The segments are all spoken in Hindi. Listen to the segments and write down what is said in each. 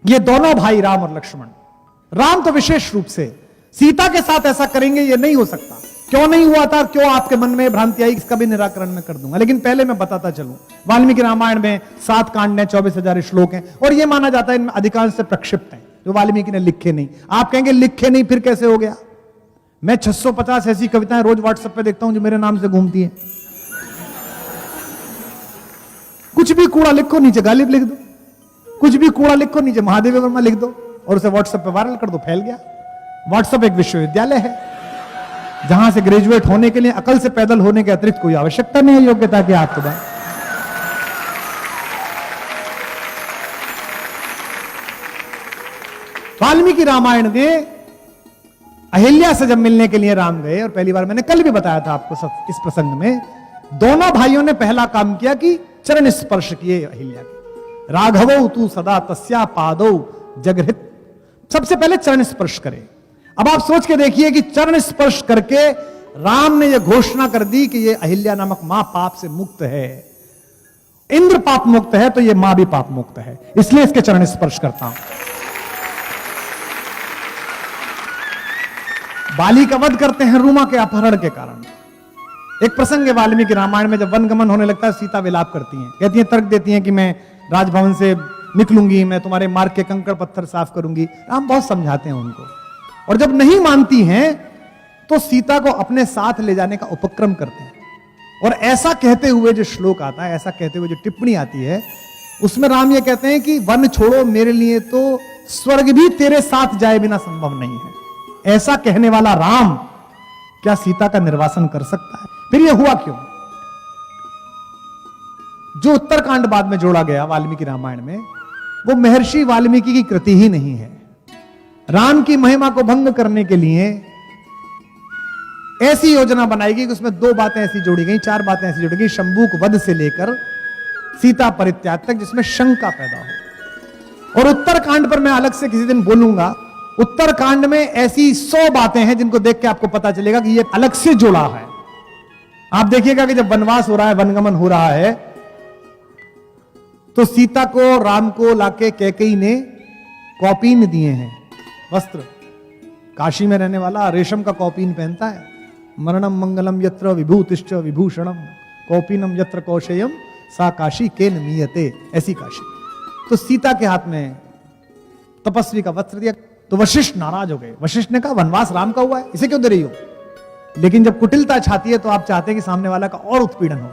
ये दोनों भाई राम और लक्ष्मण, राम तो विशेष रूप से सीता के साथ ऐसा करेंगे ये नहीं हो सकता। क्यों नहीं हुआ था, क्यों आपके मन में भ्रांति आई, इसका भी निराकरण मैं कर दूंगा। लेकिन पहले मैं बताता चलूं, वाल्मीकि रामायण में 7 कांड हैं, 24,000 श्लोक हैं, और यह माना जाता है इनमें अधिकांश से प्रक्षिप्त हैं, जो वाल्मीकि ने लिखे नहीं। आप कहेंगे लिखे नहीं फिर कैसे हो गया? मैं 650 ऐसी कविताएं रोज व्हाट्सएप पे देखता हूं जो मेरे नाम से घूमती हैं। कुछ भी कूड़ा लिखो, नीचे गालिब लिख दो, कुछ भी कूड़ा लिखो, नीचे महादेव वर्मा लिख दो, और उसे व्हाट्सएप पे वायरल कर दो, फैल गया। व्हाट्सएप एक विश्वविद्यालय है जहां से ग्रेजुएट होने के लिए अकल से पैदल होने के अतिरिक्त कोई आवश्यकता नहीं है योग्यता के आपके पास। वाल्मीकि रामायण में अहिल्या से जब मिलने के लिए राम गए, और पहली बार मैंने कल भी बताया था आपको इस प्रसंग में, दोनों भाइयों ने पहला काम किया कि चरण स्पर्श किए अहिल्या के। राघवो तू सदा तस्या पादौ जगृहित, सबसे पहले चरण स्पर्श करे। अब आप सोच के देखिए कि चरण स्पर्श करके राम ने यह घोषणा कर दी कि यह अहिल्या नामक मां पाप से मुक्त है। इंद्र पाप मुक्त है तो यह मां भी पाप मुक्त है, इसलिए इसके चरण स्पर्श करता हूं। बाली का वध करते हैं रूमा के अपहरण के कारण। एक प्रसंग है वाल्मीकि रामायण में, जब वनगमन होने लगता है, सीता विलाप करती हैं, कहती हैं, तर्क देती हैं कि मैं राजभवन से निकलूंगी, मैं तुम्हारे मार्ग के कंकड़ पत्थर साफ करूंगी। राम बहुत समझाते हैं उनको, और जब नहीं मानती हैं तो सीता को अपने साथ ले जाने का उपक्रम करते हैं। और ऐसा कहते हुए जो श्लोक आता है, ऐसा कहते हुए जो टिप्पणी आती है, उसमें राम ये कहते हैं कि वन छोड़ो, मेरे लिए तो स्वर्ग भी तेरे साथ जाए बिना संभव नहीं है। ऐसा कहने वाला राम क्या सीता का निर्वासन कर सकता है? फिर यह हुआ क्यों? जो उत्तरकांड बाद में जोड़ा गया वाल्मीकि रामायण में, वो महर्षि वाल्मीकि की कृति ही नहीं है। राम की महिमा को भंग करने के लिए ऐसी योजना बनाई गई कि उसमें 2 बातें ऐसी जोड़ी गई, 4 बातें ऐसी जोड़ी गई, शंभूक वध से लेकर सीता परित्याग तक, जिसमें शंका पैदा हो। और उत्तरकांड पर मैं अलग से किसी दिन बोलूंगा। उत्तरकांड में ऐसी 100 बातें हैं जिनको देख के आपको पता चलेगा कि यह अलग से जोड़ा है। आप देखिएगा कि जब वनवास हो रहा है, वनगमन हो रहा है, तो सीता को राम को लाके कैकेयी ने कौपीन दिए हैं, वस्त्र। काशी में रहने वाला रेशम का कौपीन पहनता है। मरणम मंगलम यत्र विभूतिश्च विभूषणम कौपीनम यत्र कौशेयम सा काशी केन मीयते, ऐसी काशी। तो सीता के हाथ में तपस्वी का वस्त्र दिया, तो वशिष्ठ नाराज हो गए। वशिष्ठ ने कहा, वनवास राम का हुआ है, इसे क्यों दे रही हो? लेकिन जब कुटिलता छाती है तो आप चाहते हैं कि सामने वाला का और उत्पीड़न हो।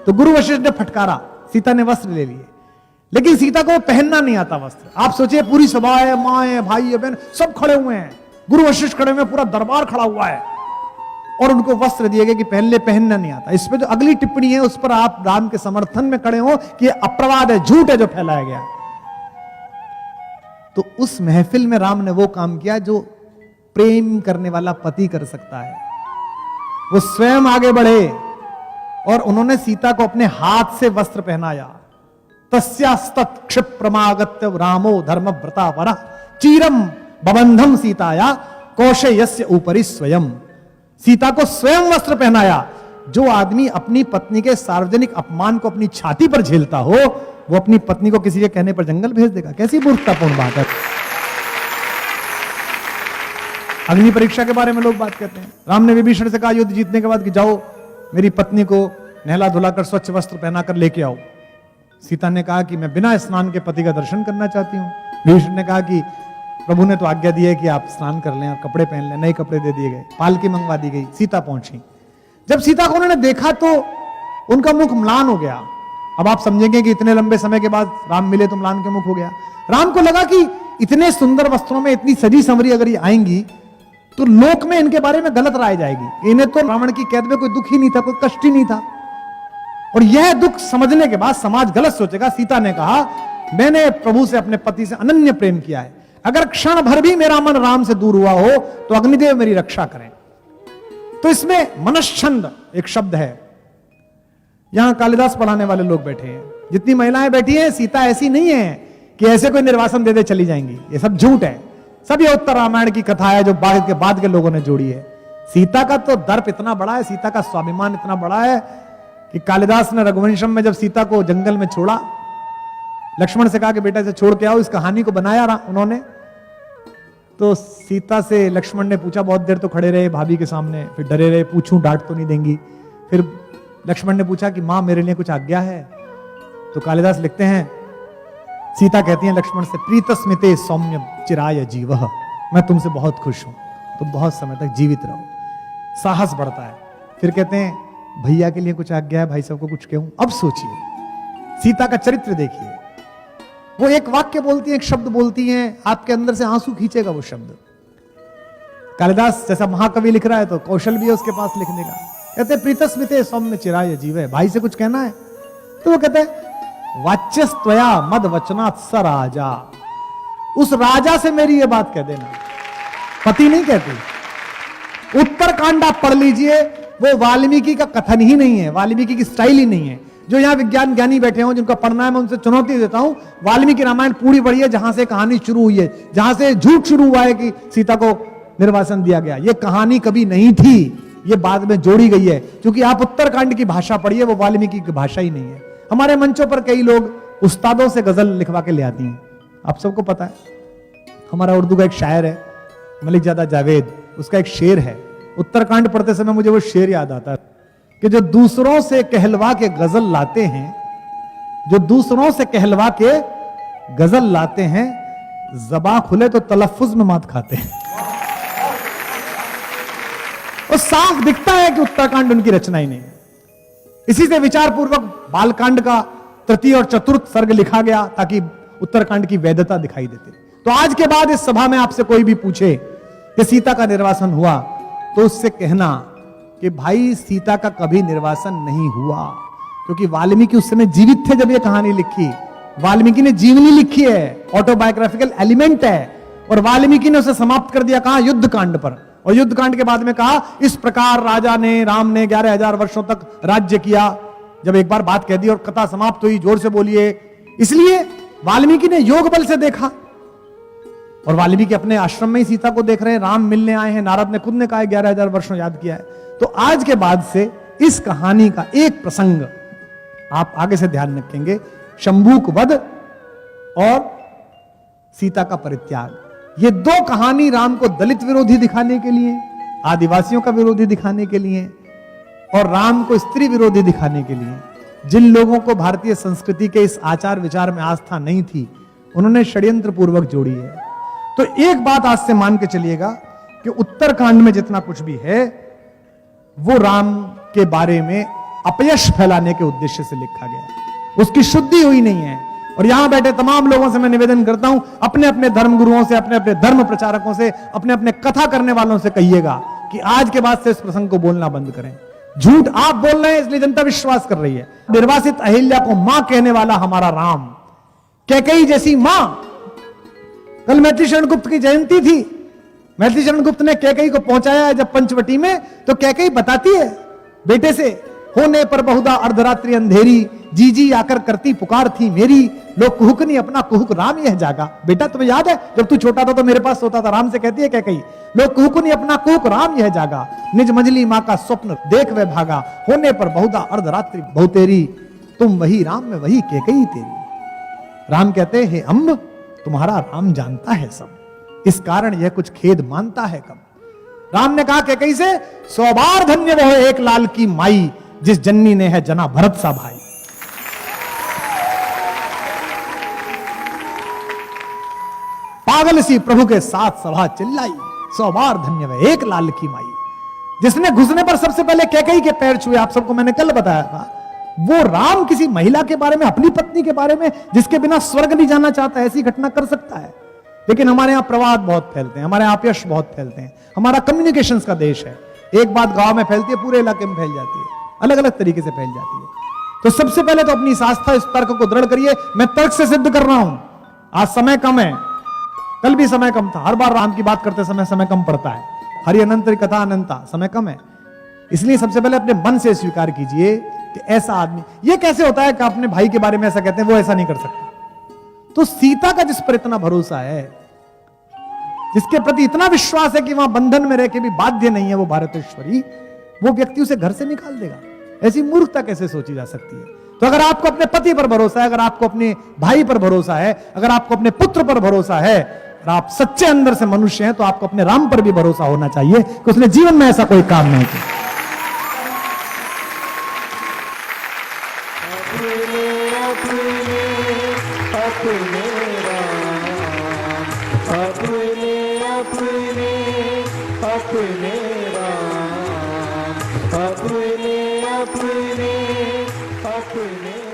तो गुरु वशिष्ठ ने फटकारा, सीता ने वस्त्र ले लिए, लेकिन सीता को पहनना नहीं आता वस्त्र। आप सोचिए, पूरी सभा है, मां है, भाई है, बहन, सब खड़े हुए हैं, गुरु वशिष्ठ खड़े हुए, पूरा दरबार खड़ा हुआ है, और उनको वस्त्र दिए गए कि पहनना नहीं आता। इस पे जो अगली टिप्पणी है उस पर आप राम के समर्थन में खड़े हो कि अपवाद है, झूठ है जो फैलाया गया। तो उस महफिल में राम ने वो काम किया जो प्रेम करने वाला पति कर सकता है। वो स्वयं आगे बढ़े और उन्होंने सीता को अपने हाथ से वस्त्र पहनाया। तस्यास्तत् क्षिप्रमागत्य रामो धर्मव्रता वरः चीरम बबंधम सीताया कौशेयस्य ऊपरी स्वयं। सीता को स्वयं वस्त्र पहनाया। जो आदमी अपनी पत्नी के सार्वजनिक अपमान को अपनी छाती पर झेलता हो, वो अपनी पत्नी को किसी के कहने पर जंगल भेज देगा? कैसी मूर्खतापूर्ण बात है। अग्नि परीक्षा के बारे में लोग बात करते हैं। राम ने विभीषण से कहा युद्ध जीतने के बाद कि जाओ मेरी पत्नी को नहला धुलाकर स्वच्छ वस्त्र पहनाकर लेके आओ। सीता ने कहा कि मैं बिना स्नान के पति का दर्शन करना चाहती हूं। विभीषण ने कहा कि प्रभु ने तो आज्ञा दी है कि आप स्नान कर लें और कपड़े पहन लें। नए कपड़े दे दिए गए, पालकी मंगवा दी गई, सीता पहुंची। जब सीता को उन्होंने देखा तो उनका मुख म्लान हो गया। अब आप समझेंगे कि इतने लंबे समय के बाद राम मिले तो म्लान के मुख हो गया। राम को लगा कि इतने सुंदर वस्त्रों में इतनी सजी संवरी अगर ये आएंगी तो लोक में इनके बारे में गलत राय जाएगी। इन्हें तो रावण की कैद में कोई दुख ही नहीं था, कोई कष्ट ही नहीं था, और यह दुख समझने के बाद समाज गलत सोचेगा। सीता ने कहा मैंने प्रभु से, अपने पति से अनन्य प्रेम किया है, अगर क्षण भर भी मेरा मन राम से दूर हुआ हो तो अग्निदेव मेरी रक्षा करें। तो इसमें मनश्छंद एक शब्द है। यहां कालिदास पढ़ाने वाले लोग बैठे हैं, जितनी महिलाएं बैठी हैं, सीता ऐसी नहीं है कि ऐसे कोई निर्वासन दे दे चली जाएंगी। ये सब झूठ है। सब ये उत्तर रामायण की कथा है जो बाद के लोगों ने जोड़ी है। सीता का तो दर्प इतना बड़ा है, सीता का स्वाभिमान इतना बड़ा है कि कालिदास ने रघुवंशम में जब सीता को जंगल में छोड़ा, लक्ष्मण से कहा कि बेटा इसे छोड़ के आओ, इस कहानी को बनाया उन्होंने। तो सीता से लक्ष्मण ने पूछा, बहुत देर तो खड़े रहे भाभी के सामने, फिर डरे रहे, पूछूं डांट तो नहीं देंगी। फिर लक्ष्मण ने पूछा कि मां मेरे लिए कुछ आज्ञा है? तो कालिदास लिखते हैं, सीता कहती हैं लक्ष्मण से, प्रीतस्मिते सौम्य चिराय जीवः, मैं तुमसे बहुत खुश हूं, तुम बहुत समय तक जीवित रहो। साहस बढ़ता है। फिर कहते हैं, भैया के लिए कुछ आज्ञा है, भाई साहब को कुछ कहूं? अब सोचिए, सीता का चरित्र देखिए, वो एक वाक्य बोलती है, एक शब्द बोलती हैं, आपके अंदर से आंसू खींचेगा वो शब्द। कालिदास जैसा महाकवि लिख रहा है तो कौशल भी है उसके पास लिखने का। कहते हैं प्रीतस्मिते सौम्य चिराय जीवे, भाई से कुछ कहना है? तो वो कहते हैं वाच्यस्त्वया मद वचनात् स राजा, उस राजा से मेरी ये बात कह देना। पति नहीं कहती। उत्तरकांड आप पढ़ लीजिए, वो वाल्मीकि का कथन ही नहीं है, वाल्मीकि की स्टाइल ही नहीं है। जो यहां विज्ञान ज्ञानी बैठे हों, जिनको पढ़ना है, मैं उनसे चुनौती देता हूं, वाल्मीकि रामायण पूरी पढ़िए, जहां से कहानी शुरू हुई है, जहां से झूठ शुरू हुआ है कि सीता को निर्वासन दिया गया। ये कहानी कभी नहीं थी, ये बाद में जोड़ी गई है। क्योंकि आप उत्तरकांड की भाषा पढ़िए, वो वाल्मीकि की भाषा ही नहीं है। हमारे मंचों पर कई लोग उस्तादों से गजल लिखवा के ले आती हैं, आप सबको पता है। हमारा उर्दू का एक शायर है मलिक जादा जावेद, उसका एक शेर है, उत्तरकांड पढ़ते समय मुझे वो शेर याद आता है कि जो दूसरों से कहलवा के गजल लाते हैं, जो दूसरों से कहलवा के गजल लाते हैं, ज़बां खुले तो तलफ्फुज में मात खाते हैं। और साफ दिखता है कि उत्तरकांड उनकी रचना ही नहीं है। इसी से विचार पूर्वक बालकांड का तृतीय और चतुर्थ सर्ग लिखा गया ताकि उत्तरकांड की वैधता दिखाई देती। तो आज के बाद इस सभा में आपसे कोई भी पूछे कि सीता का निर्वासन हुआ, तो उससे कहना कि भाई सीता का कभी निर्वासन नहीं हुआ, क्योंकि वाल्मीकि उस समय जीवित थे जब ये कहानी लिखी। वाल्मीकि ने जीवनी लिखी है, ऑटोबायोग्राफिकल एलिमेंट है, और वाल्मीकि ने उसे समाप्त कर दिया कहां? युद्ध कांड पर। और युद्ध कांड के बाद में कहा, इस प्रकार राजा ने, राम ने 11,000 वर्षों तक राज्य किया। जब एक बार बात कह दी और कथा समाप्त हुई, जोर से बोलिए। इसलिए वाल्मीकि ने योग बल से देखा, और वाल्मीकि अपने आश्रम में ही सीता को देख रहे हैं, राम मिलने आए हैं, नारद ने खुद ने कहा 11,000 वर्षों याद किया है। तो आज के बाद से इस कहानी का एक प्रसंग आप आगे से ध्यान रखेंगे, शंभूक वध और सीता का परित्याग। ये दो कहानी राम को दलित विरोधी दिखाने के लिए, आदिवासियों का विरोधी दिखाने के लिए, और राम को स्त्री विरोधी दिखाने के लिए। जिन लोगों को भारतीय संस्कृति के इस आचार विचार में आस्था नहीं थी, उन्होंने षड्यंत्र पूर्वक जोड़ी है। तो एक बात आज से मान के चलिएगा कि उत्तरकांड में जितना कुछ भी है वो राम के बारे में अपयश फैलाने के उद्देश्य से लिखा गया, उसकी शुद्धि हुई नहीं है। और यहां बैठे तमाम लोगों से मैं निवेदन करता हूं, अपने अपने धर्म गुरुओं से, अपने अपने धर्म प्रचारकों से, अपने अपने कथा करने वालों से कहिएगा कि आज के बाद से इस प्रसंग को बोलना बंद करें। झूठ आप बोल रहे हैं इसलिए जनता विश्वास कर रही है। निर्वासित अहिल्या को मां कहने वाला हमारा राम, कैकेयी जैसी मां। कल मैथिली शरण गुप्त की जयंती थी, मैथिली शरण गुप्त ने कैकेयी को पहुंचाया है जब पंचवटी में, तो कैकेयी बताती है बेटे से, होने पर बहुधा अर्धरात्रि अंधेरी, जी आकर करती पुकार थी मेरी, लोग कुहुक नहीं अपना कुहुक राम यह जागा। बेटा तुम्हें याद है जब तू छोटा था तो मेरे पास सोता था, राम से कहती है कैकेयी, लोग कुहुक नहीं अपना कुहुक राम यह जागा, निज मंजली मां का स्वप्न देख वह भागा, होने पर बहुधा अर्धरात्रि बहुतेरी, तुम वही राम में वही कैकेयी तेरी। राम कहते हैं, हे अम्ब तुम्हारा राम जानता है सब, इस कारण यह कुछ खेद मानता है कब। राम ने कहा कैकेयी से, 100 बार धन्य वह एक लाल की माई, जिस जननी ने है जना भरत सा भाई। पागल सी प्रभु के साथ सभा चिल्लाई, 100 बार धन्य वह एक लाल की माई। जिसने घुसने पर सबसे पहले कैकेयी के पैर छुए, आप सबको मैंने कल बताया था, वो राम किसी महिला के बारे में, अपनी पत्नी के बारे में, जिसके बिना स्वर्ग नहीं जाना चाहता, ऐसी घटना कर सकता है। लेकिन हमारे यहां प्रवाद बहुत फैलते हैं, हमारे यहां अपयश बहुत फैलते हैं। हमारा कम्युनिकेशंस का देश है, एक बात गांव में फैलती है पूरे इलाके में फैल जाती है, अलग अलग तरीके से फैल जाती है। तो सबसे पहले तो अपनी इस आस्था, इस तर्क को दृढ़ करिए। मैं तर्क से सिद्ध कर रहा हूं, आज समय कम है, कल भी समय कम था, हर बार राम की बात करते समय कम पड़ता है, हरि अनंत कथा अनंता, समय कम है। इसलिए सबसे पहले अपने मन से स्वीकार कीजिए कि ऐसा आदमी, ये कैसे होता है कि अपने भाई के बारे में ऐसा कहते हैं, वो ऐसा नहीं कर सकता। तो सीता का जिस पर इतना भरोसा है, जिसके प्रति इतना विश्वास है कि वहां बंधन में रह के भी बाध्य नहीं है वो भारतेश्वरी, वो व्यक्ति उसे घर से निकाल देगा। ऐसी मूर्खता कैसे सोची जा सकती है। तो अगर आपको अपने पति पर भरोसा है, अगर आपको अपने भाई पर भरोसा है, अगर आपको अपने पुत्र पर भरोसा है, और आप सच्चे अंदर से मनुष्य हैं, तो आपको अपने राम पर भी भरोसा होना चाहिए कि उसने जीवन में ऐसा कोई काम नहीं किया। अपने